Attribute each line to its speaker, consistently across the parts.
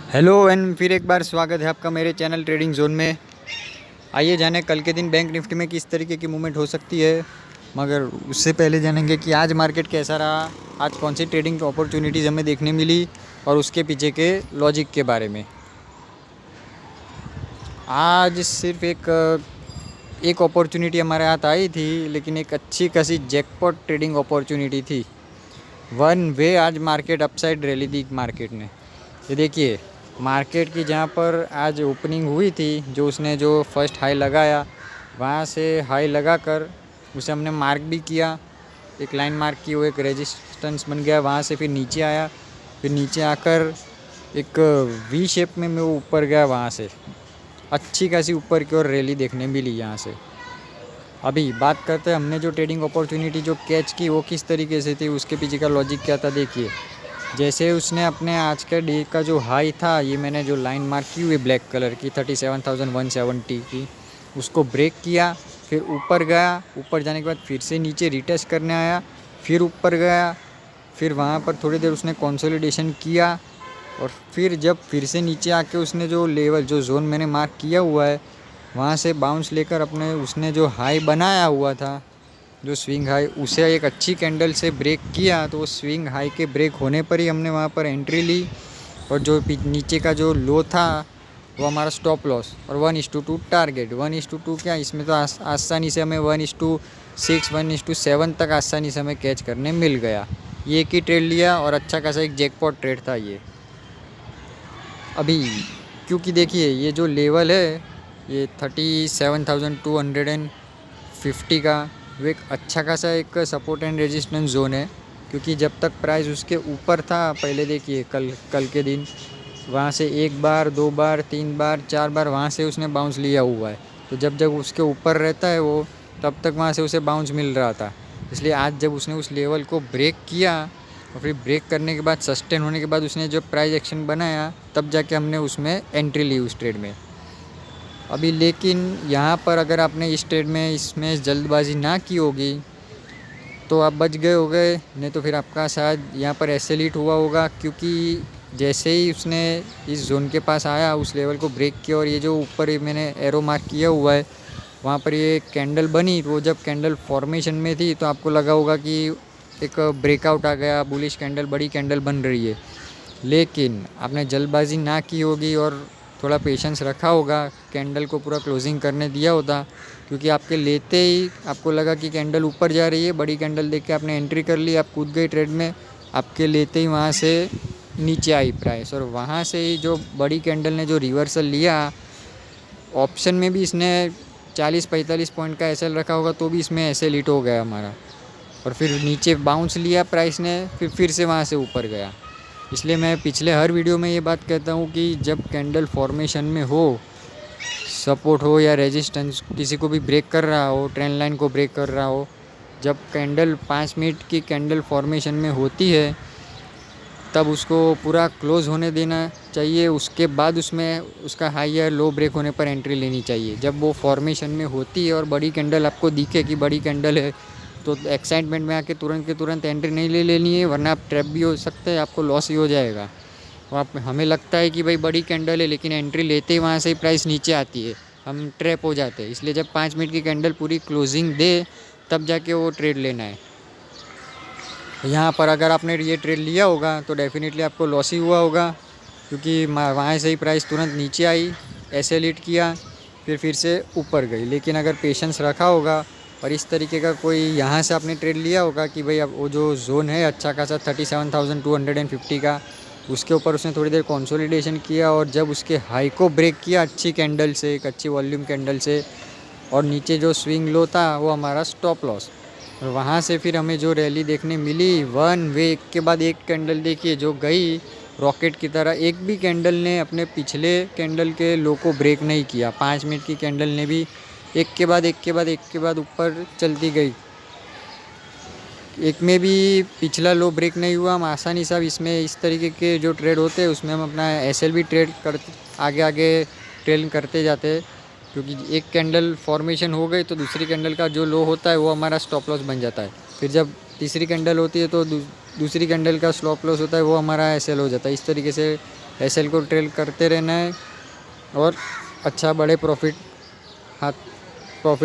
Speaker 1: Hello and फिर एक बार स्वागत है आपका मेरे चैनल ट्रेडिंग जोन में। आइए जाने कल के दिन बैंक निफ्टी में किस तरीके की मूवमेंट हो सकती है, मगर उससे पहले जानेंगे कि आज मार्केट कैसा रहा, आज कौन सी ट्रेडिंग अपॉर्चुनिटीज़ हमें देखने मिली और उसके पीछे के लॉजिक के बारे में। आज सिर्फ एक अपॉर्चुनिटी हमारे हाथ आई थी, लेकिन एक अच्छी खासी जैकपॉट ट्रेडिंग अपॉर्चुनिटी थी। वन वे आज मार्केट अपसाइड रैली दी मार्केट ने। ये देखिए मार्केट की जहाँ पर आज ओपनिंग हुई थी, जो उसने जो फर्स्ट हाई लगाया वहाँ से हाई लगाकर उसे हमने मार्क भी किया, एक लाइन मार्क की, वो एक रेजिस्टेंस बन गया। वहाँ से फिर नीचे आया, फिर नीचे आकर एक वी शेप में वो ऊपर गया। वहाँ से अच्छी खासी ऊपर की ओर रैली देखने मिली। यहाँ से अभी बात करते हैं हमने जो ट्रेडिंग अपॉर्चुनिटी जो कैच की वो किस तरीके से थी, उसके पीछे का लॉजिक क्या था। देखिए जैसे उसने अपने आज के डे का जो हाई था, ये मैंने जो लाइन मार्क की हुई ब्लैक कलर की 37,170 की, उसको ब्रेक किया, फिर ऊपर गया। ऊपर जाने के बाद फिर से नीचे रिटेस्ट करने आया, फिर ऊपर गया, फिर वहाँ पर थोड़ी देर उसने कंसोलिडेशन किया और फिर जब फिर से नीचे आके उसने जो लेवल जो जोन मैंने मार्क किया हुआ है वहाँ से बाउंस लेकर अपने उसने जो हाई बनाया हुआ था, जो स्विंग हाई, उसे एक अच्छी कैंडल से ब्रेक किया। तो वो स्विंग हाई के ब्रेक होने पर ही हमने वहाँ पर एंट्री ली और जो नीचे का जो लो था वो हमारा स्टॉप लॉस और 1:2 टारगेट। 1:2 क्या, इसमें तो आसानी से हमें 1:6 1:7 तक आसानी से हमें कैच करने मिल गया। ये एक ही ट्रेड लिया और अच्छा खासा एक जैकपॉट ट्रेड था ये। अभी क्योंकि देखिए ये जो लेवल है ये 37,250 का, वो एक अच्छा खासा एक सपोर्ट एंड रेजिस्टेंस जोन है। क्योंकि जब तक प्राइस उसके ऊपर था, पहले देखिए कल के दिन वहाँ से एक बार, दो बार, तीन बार, चार बार वहाँ से उसने बाउंस लिया हुआ है। तो जब जब उसके ऊपर रहता है वो, तब तक वहाँ से उसे बाउंस मिल रहा था। इसलिए आज जब उसने उस लेवल को ब्रेक किया और फिर ब्रेक करने के बाद सस्टेन होने के बाद उसने जब प्राइस एक्शन बनाया, तब जाके हमने उसमें एंट्री ली उस ट्रेड में। अभी लेकिन यहाँ पर अगर आपने इस ट्रेड में इसमें जल्दबाजी ना की होगी तो आप बच गए होगे, नहीं तो फिर आपका शायद यहाँ पर एसेल हिट हुआ होगा। क्योंकि जैसे ही उसने इस जोन के पास आया, उस लेवल को ब्रेक किया और ये जो ऊपर मैंने एरो मार्क किया हुआ है वहाँ पर ये कैंडल बनी, वो जब कैंडल फॉर्मेशन में थी तो आपको लगा होगा कि एक ब्रेकआउट आ गया, बुलिश कैंडल, बड़ी कैंडल बन रही है। लेकिन आपने जल्दबाजी ना की होगी और थोड़ा पेशेंस रखा होगा, कैंडल को पूरा क्लोजिंग करने दिया होता। क्योंकि आपके लेते ही आपको लगा कि कैंडल ऊपर जा रही है, बड़ी कैंडल देख के आपने एंट्री कर ली, आप कूद गए ट्रेड में। आपके लेते ही वहाँ से नीचे आई प्राइस और वहाँ से ही जो बड़ी कैंडल ने जो रिवर्सल लिया, ऑप्शन में भी इसने 40-45 पॉइंट का एसएल रखा होगा तो भी इसमें एसएल हिट हो गया हमारा। और फिर नीचे बाउंस लिया प्राइस ने, फिर से वहाँ से ऊपर गया। इसलिए मैं पिछले हर वीडियो में ये बात कहता हूँ कि जब कैंडल फॉर्मेशन में हो, सपोर्ट हो या रेजिस्टेंस किसी को भी ब्रेक कर रहा हो, ट्रेंड लाइन को ब्रेक कर रहा हो, जब कैंडल 5 मिनट की कैंडल फॉर्मेशन में होती है तब उसको पूरा क्लोज़ होने देना चाहिए। उसके बाद उसमें उसका हाई या लो ब्रेक होने पर एंट्री लेनी चाहिए। जब वो फॉर्मेशन में होती है और बड़ी कैंडल आपको दिखे कि बड़ी कैंडल है, तो एक्साइटमेंट में आके तुरंत के तुरंत एंट्री नहीं ले लेनी है, वरना आप ट्रैप भी हो सकते हैं, आपको लॉस ही हो जाएगा। और आप हमें लगता है कि भाई बड़ी कैंडल है, लेकिन एंट्री लेते ही वहाँ से ही प्राइस नीचे आती है, हम ट्रैप हो जाते हैं। इसलिए जब 5 मिनट की कैंडल पूरी क्लोजिंग दे तब जाके वो ट्रेड लेना है। यहाँ पर अगर आपने ये ट्रेड लिया होगा तो डेफिनेटली आपको लॉस ही हुआ होगा। क्योंकि वहाँ से ही प्राइस तुरंत नीचे आई, एसएल हिट किया, फिर से ऊपर गई। लेकिन अगर पेशेंस रखा होगा और इस तरीके का कोई यहाँ से आपने ट्रेड लिया होगा कि भाई अब वो जो जोन है अच्छा खासा 37,250 का, उसके ऊपर उसने थोड़ी देर कंसोलिडेशन किया और जब उसके हाई को ब्रेक किया अच्छी कैंडल से, एक अच्छी वॉल्यूम कैंडल से, और नीचे जो स्विंग लो था वो हमारा स्टॉप लॉस। और वहाँ से फिर हमें जो रैली देखने मिली, वन वे एक के बाद एक कैंडल देखिए जो गई रॉकेट की तरह। एक भी कैंडल ने अपने पिछले कैंडल के लो को ब्रेक नहीं किया। 5 मिनट की कैंडल ने भी एक के बाद एक के बाद एक के बाद ऊपर चलती गई। एक में भी पिछला लो ब्रेक नहीं हुआ। हम आसानी से इसमें इस तरीके के जो ट्रेड होते हैं उसमें हम अपना एसएल भी ट्रेड करते, आगे आगे ट्रेड करते जाते हैं। क्योंकि एक कैंडल फॉर्मेशन हो गई तो दूसरी कैंडल का जो लो होता है वो हमारा स्टॉप लॉस बन जाता है। फिर जब तीसरी कैंडल होती है तो दूसरी कैंडल का स्टॉप लॉस होता है, वो हमारा एसएल हो जाता है। इस तरीके से एसएल को ट्रेल करते रहना है और अच्छा बड़े प्रॉफिट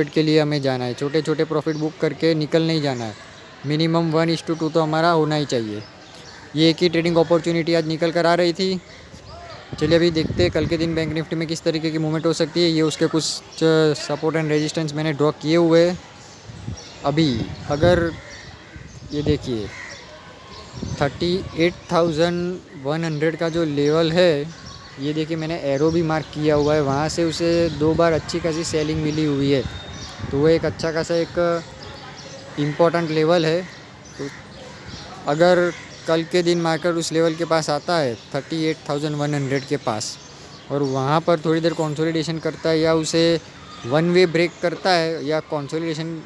Speaker 1: के लिए हमें जाना है। छोटे छोटे प्रॉफिट बुक करके निकल नहीं जाना है। मिनिमम 1:2 तो हमारा होना ही चाहिए। ये एक ही ट्रेडिंग अपॉर्चुनिटी आज निकल कर आ रही थी। चलिए अभी देखते हैं कल के दिन बैंक निफ्टी में किस तरीके की मूवमेंट हो सकती है। ये उसके कुछ सपोर्ट एंड रेजिस्टेंस मैंने ड्रॉ किए हुए हैं। अभी अगर ये देखिए 38,100 का जो लेवल है, ये देखिए मैंने एरो भी मार्क किया हुआ है। वहाँ से उसे 2 बार अच्छी खासी सेलिंग मिली हुई है, तो वो एक अच्छा खासा एक इम्पॉर्टेंट लेवल है। तो अगर कल के दिन मार्केट उस लेवल के पास आता है 38,100 के पास और वहाँ पर थोड़ी देर कंसोलिडेशन करता है या उसे वन वे ब्रेक करता है या कंसोलिडेशन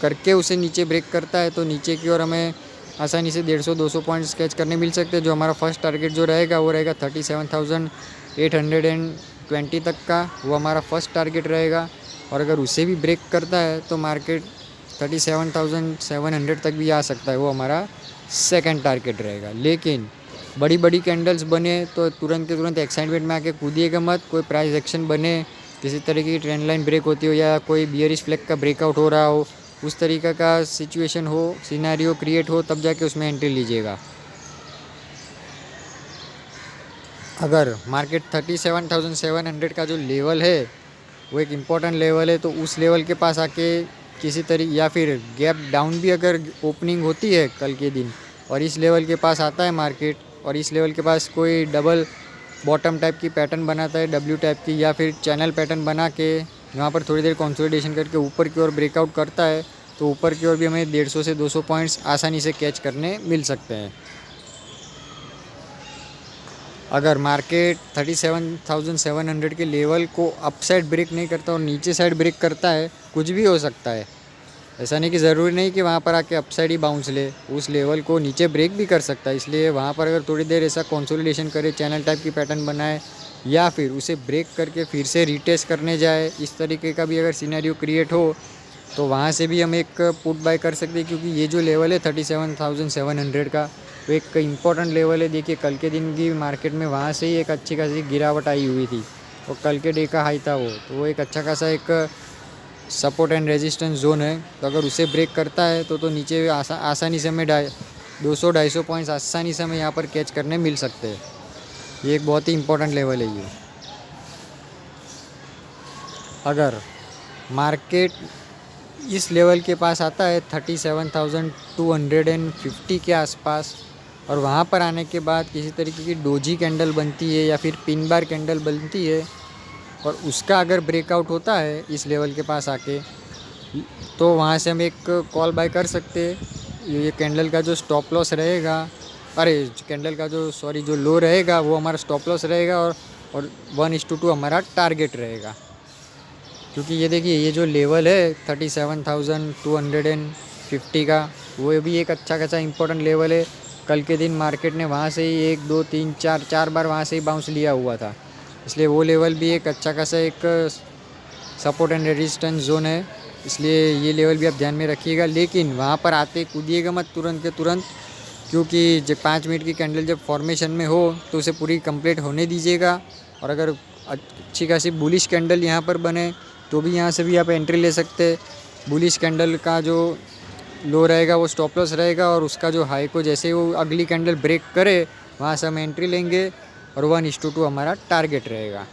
Speaker 1: करके उसे नीचे ब्रेक करता है, तो नीचे की ओर हमें आसानी से 150-200 पॉइंट स्केच करने मिल सकते हैं। जो हमारा फर्स्ट टारगेट जो रहेगा वो रहेगा 37,820 तक का, वो हमारा फर्स्ट टारगेट रहेगा। और अगर उसे भी ब्रेक करता है तो मार्केट 37,700 तक भी आ सकता है, वो हमारा सेकंड टारगेट रहेगा। लेकिन बड़ी बड़ी कैंडल्स बने तो तुरंत के तुरंत एक्साइटमेंट में आके कूदिएगा मत। कोई प्राइस एक्शन बने, किसी तरीके की ट्रेंड लाइन ब्रेक होती हो या कोई बियरिश फ्लैग का ब्रेकआउट हो रहा हो, उस तरीके का सिचुएशन हो, सिनेरियो क्रिएट हो, तब जाके उसमें एंट्री लीजिएगा। अगर मार्केट 37,700 का जो लेवल है वो एक इम्पॉर्टेंट लेवल है, तो उस लेवल के पास आके किसी तरीके या फिर गैप डाउन भी अगर ओपनिंग होती है कल के दिन और इस लेवल के पास आता है मार्केट और इस लेवल के पास कोई डबल बॉटम टाइप की पैटर्न बनाता है, डब्ल्यू टाइप की, या फिर चैनल पैटर्न बना के वहाँ पर थोड़ी देर कंसोलिडेशन करके ऊपर की ओर ब्रेकआउट करता है, तो ऊपर की ओर भी हमें 150 से 200 पॉइंट्स आसानी से कैच करने मिल सकते हैं। अगर मार्केट 37,700 के लेवल को अप साइड ब्रेक नहीं करता और नीचे साइड ब्रेक करता है, कुछ भी हो सकता है। ऐसा नहीं कि ज़रूरी नहीं कि वहाँ पर आके अप साइड ही बाउंस ले, उस लेवल को नीचे ब्रेक भी कर सकता है। इसलिए वहाँ पर अगर थोड़ी देर ऐसा कंसोलिडेशन करे, चैनल टाइप की पैटर्न बनाए या फिर उसे ब्रेक करके फिर से रीटेस्ट करने जाए, इस तरीके का भी अगर सिनेरियो क्रिएट हो तो वहाँ से भी हम एक पुट बाय कर सकते हैं। क्योंकि ये जो लेवल है 37,700 का, वो एक इम्पॉर्टेंट लेवल है। देखिए कल के दिन की मार्केट में वहाँ से ही एक अच्छी खासी गिरावट आई हुई थी और कल के डे का हाई था वो, तो वो एक अच्छा खासा एक सपोर्ट एंड रेजिस्टेंस जोन है। तो अगर उसे ब्रेक करता है तो नीचे आसानी से हमें 200-250 पॉइंट्स आसानी से हमें यहाँ पर कैच करने मिल सकते हैं। ये एक बहुत ही इम्पोर्टेंट लेवल है ये। अगर मार्केट इस लेवल के पास आता है 37,250 के आसपास और वहाँ पर आने के बाद किसी तरीके की डोजी कैंडल बनती है या फिर पिन बार कैंडल बनती है और उसका अगर ब्रेकआउट होता है इस लेवल के पास आके, तो वहाँ से हम एक कॉल बाय कर सकते हैं। ये कैंडल का जो स्टॉप लॉस रहेगा, कैंडल का जो लो रहेगा वो हमारा स्टॉप लॉस रहेगा और 1:2 हमारा टारगेट रहेगा। क्योंकि ये देखिए ये जो लेवल है 37,250 का, वो भी एक अच्छा खासा इम्पोर्टेंट लेवल है। कल के दिन मार्केट ने वहाँ से ही 1 2 3 4 बार वहाँ से ही बाउंस लिया हुआ था, इसलिए वो लेवल भी एक अच्छा खासा एक सपोर्ट एंड रेजिस्टेंस जोन है। इसलिए ये लेवल भी आप ध्यान में रखिएगा। लेकिन वहाँ पर आते कूदिएगा मत तुरंत के तुरंत, क्योंकि जब 5 मिनट की कैंडल जब फॉर्मेशन में हो तो उसे पूरी कंप्लीट होने दीजिएगा। और अगर अच्छी खासी बुलिश कैंडल यहाँ पर बने तो भी यहाँ से भी आप एंट्री ले सकते हैं। बुलिश कैंडल का जो लो रहेगा वो स्टॉप लॉस रहेगा और उसका जो हाई को जैसे ही वो अगली कैंडल ब्रेक करे वहाँ से हम एंट्री लेंगे और 1:2 हमारा टारगेट रहेगा।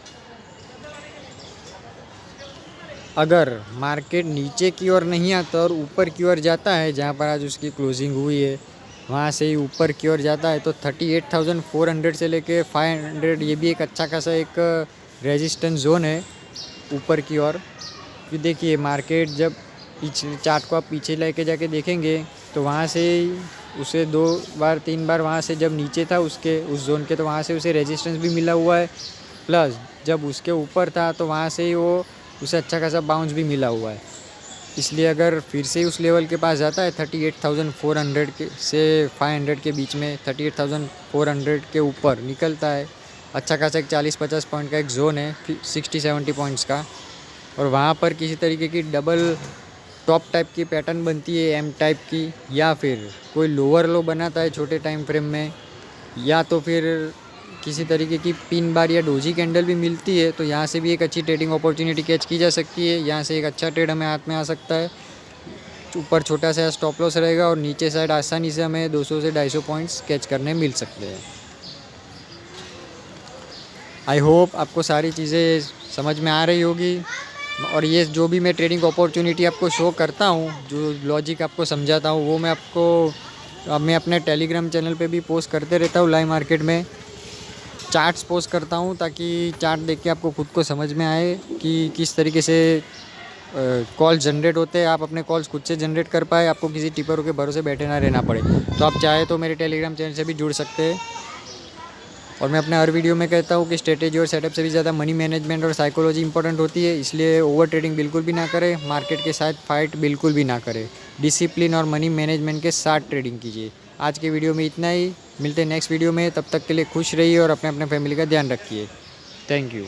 Speaker 1: अगर मार्केट नीचे की ओर नहीं आता और ऊपर की ओर जाता है, जहाँ पर आज उसकी क्लोजिंग हुई है वहाँ से ही ऊपर की ओर जाता है, तो 38,400 से लेके 500 ये भी एक अच्छा खासा एक रेजिस्टेंस जोन है ऊपर की ओर। कि देखिए मार्केट जब पिछले चार्ट को आप पीछे लेके जाके देखेंगे तो वहाँ से उसे 2 बार 3 बार वहाँ से जब नीचे था उसके उस जोन के, तो वहाँ से उसे रेजिस्टेंस भी मिला हुआ है। प्लस जब उसके ऊपर था तो वहाँ से ही वो उसे अच्छा खासा बाउंस भी मिला हुआ है। इसलिए अगर फिर से उस लेवल के पास जाता है 38,400 के से 500 के बीच में, 38,400 के ऊपर निकलता है, अच्छा खासा एक 40-50 पॉइंट का एक जोन है 60-70 पॉइंट्स का, और वहाँ पर किसी तरीके की डबल टॉप टाइप की पैटर्न बनती है एम टाइप की, या फिर कोई लोअर लो बनाता है छोटे टाइम फ्रेम में, या तो फिर किसी तरीके की पिन बार या डोजी कैंडल भी मिलती है तो यहाँ से भी एक अच्छी ट्रेडिंग अपॉर्चुनिटी कैच की जा सकती है। यहाँ से एक अच्छा ट्रेड हमें हाथ में आ सकता है। ऊपर छोटा सा स्टॉप लॉस रहेगा और नीचे साइड आसानी से हमें 200 से 250 पॉइंट्स कैच करने मिल सकते हैं। आई होप आपको सारी चीज़ें समझ में आ रही होगी और ये जो भी मैं ट्रेडिंग अपॉर्चुनिटी आपको शो करता हूँ, जो लॉजिक आपको समझाता हूँ, वो मैं आपको अब मैं अपने टेलीग्राम चैनल पे भी पोस्ट करते रहता हूँ। लाइव मार्केट में चार्ट्स पोस्ट करता हूँ ताकि चार्ट देख के आपको खुद को समझ में आए कि किस तरीके से कॉल जनरेट होते हैं। आप अपने कॉल्स खुद से जनरेट कर पाए, आपको किसी टिपरों के भरोसे बैठे ना रहना पड़े। तो आप चाहे तो मेरे टेलीग्राम चैनल से भी जुड़ सकते हैं। और मैं अपने हर वीडियो में कहता हूँ कि स्ट्रेटेजी और सेटअप से भी ज़्यादा मनी मैनेजमेंट और साइकोलॉजी इंपॉर्टेंट होती है। इसलिए ओवर ट्रेडिंग बिल्कुल भी ना करें, मार्केट के साथ फाइट बिल्कुल भी ना करें। डिसिप्लिन और मनी मैनेजमेंट के साथ ट्रेडिंग कीजिए। आज के वीडियो में इतना ही, मिलते हैं नेक्स्ट वीडियो में। तब तक के लिए खुश रहिए और अपने अपने फैमिली का ध्यान रखिए। Thank you.